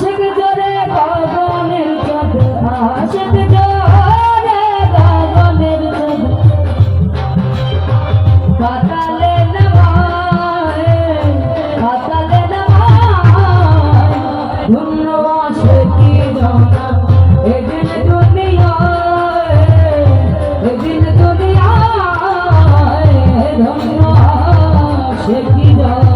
আশিক জোরে গগনের চাঁদ আশিক জোরে গগনের চাঁদ পাতালে নামায় ধন্য আশিকি জানা এদিন দুনিয়ায় ধন্য আশিকি জানা।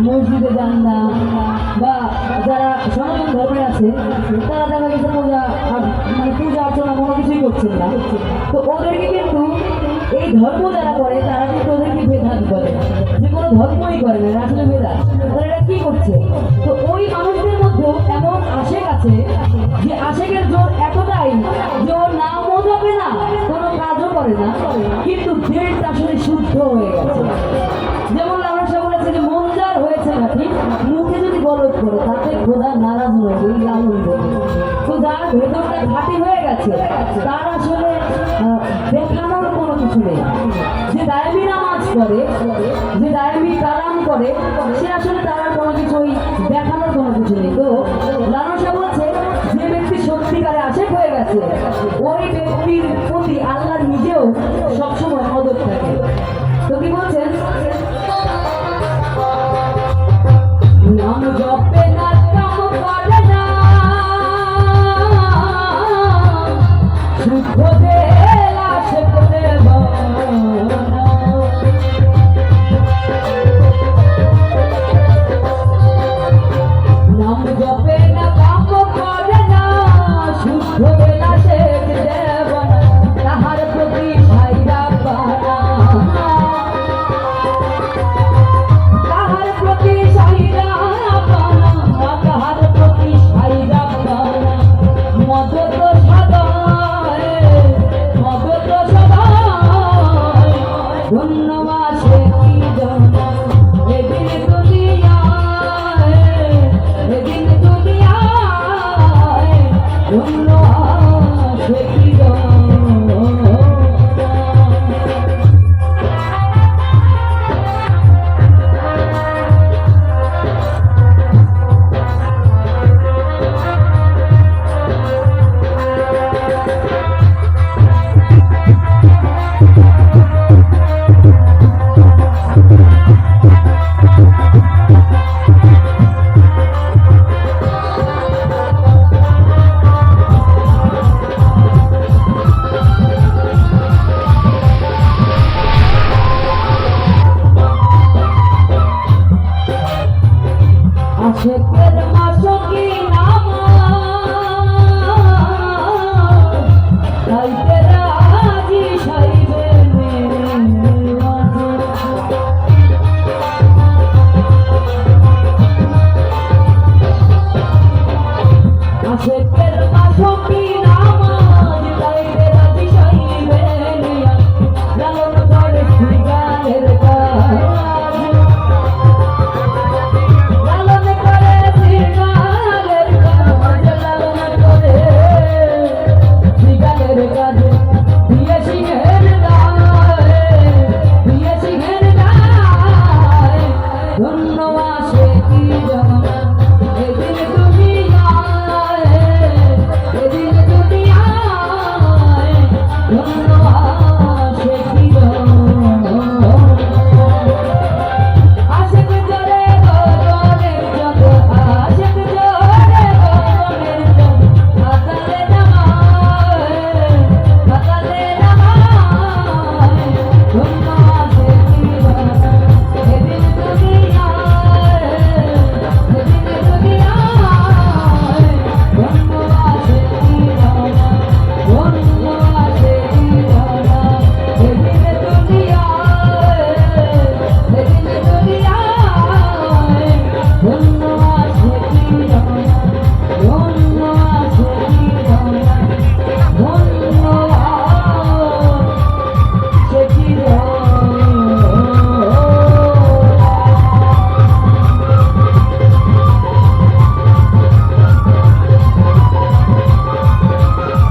মসজিদে যান না বা যারা সনাতন ধর্মে আছে তারা দেখা গেছে পূজা অর্চনা কোনো কিছুই করছেন না। তো ওদেরকে কিন্তু এই ধর্ম যারা করে তারা কিন্তু ওদেরকে বেদাত বলে, যে কোনো ধর্মই করে না, আসলে বেদাত। তারা এটা কি করছে? তো ওই মানুষদের মধ্যেও এমন আশেক আছে যে আশেকের জোর এতটাই যে ওর নামও যাবে না, কোনো কাজও করে না, কিন্তু দিলটা আসলে শুদ্ধ হয়ে গেছে। যেমন আমরা সব বলেছে যে মন যার হয়েছে নাকি মুখে যদি গলত করে তাতে খোদা নারাজ হয়ে এই লালন বলে। তো যার ভেতরটা ঘাটি হয়ে গেছে তার আসলে দেখানোর কোনো কিছু নেই। যে দায়মি নামাজ করে, যে দায়মি কালাম করে, সে আসলে তার কোনো কিছুই দেখানোর কোনো কিছু নেই। তো লালসা বলছে যে ব্যক্তি সত্যিকারে আশেক হয়ে গেছে ওই ব্যক্তির প্রতি আল্লাহ নিজেও সবসময় মদত থাকে। তো কি বলছেন? নাম জপে না কাম করে না শুদ্ধ দেল আশেক দেব নাম জপে না কাম করে না শুদ্ধ দেল আশেক দেব তাহার প্রতি ভাইরা পানা তাহার প্রতি সাইরা পানা তাহার প্রতি সাইরা পানা মদত সদায় ধন্য